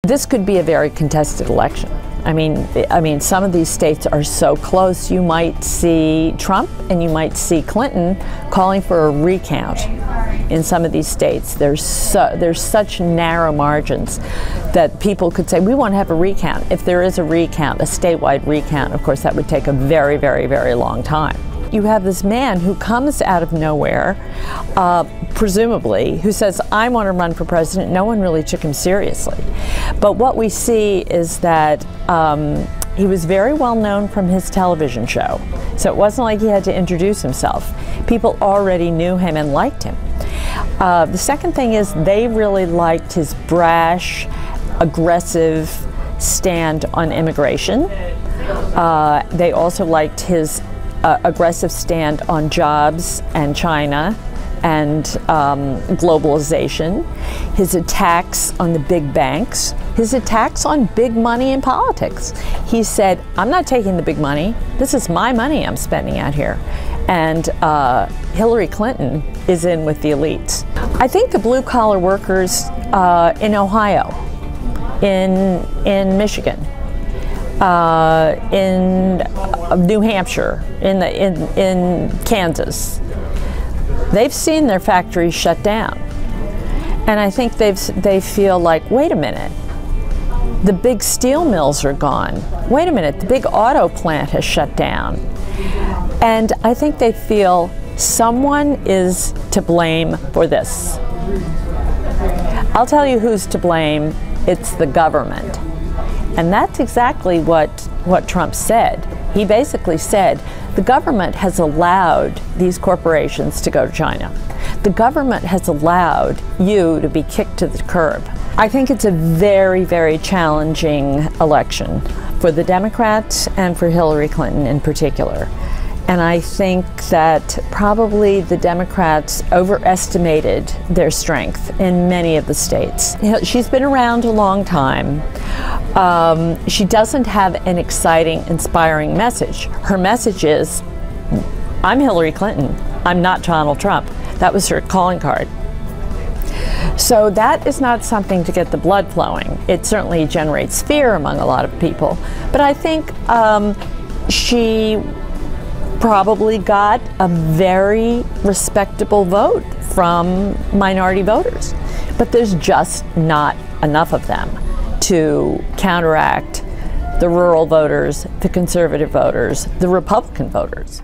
This could be a very contested election. I mean, some of these states are so close. You might see Trump and you might see Clinton calling for a recount in some of these states. There's such narrow margins that people could say, we want to have a recount. If there is a recount, a statewide recount, of course, that would take a very, very, very long time. You have this man who comes out of nowhere, presumably, who says, I want to run for president. No one really took him seriously. But what we see is that he was very well known from his television show. So it wasn't like he had to introduce himself. People already knew him and liked him. The second thing is they really liked his brash, aggressive stand on immigration. They also liked his aggressive stand on jobs and China and globalization, his attacks on the big banks, his attacks on big money in politics. He said, I'm not taking the big money. This is my money I'm spending out here. And Hillary Clinton is in with the elites. I think the blue-collar workers in Ohio, in Michigan, in New Hampshire, in Kansas, they've seen their factories shut down, and I think they feel like, wait a minute, the big steel mills are gone. Wait a minute, the big auto plant has shut down, and I think they feel someone is to blame for this. I'll tell you who's to blame. It's the government. And that's exactly what Trump said. He basically said, the government has allowed these corporations to go to China. The government has allowed you to be kicked to the curb. I think it's a very, very challenging election for the Democrats and for Hillary Clinton in particular. And I think that probably the Democrats overestimated their strength in many of the states. She's been around a long time. She doesn't have an exciting, inspiring message. Her message is, I'm Hillary Clinton. I'm not Donald Trump. That was her calling card. So that is not something to get the blood flowing. It certainly generates fear among a lot of people. But I think she probably got a very respectable vote from minority voters. But there's just not enough of them to counteract the rural voters, the conservative voters, the Republican voters.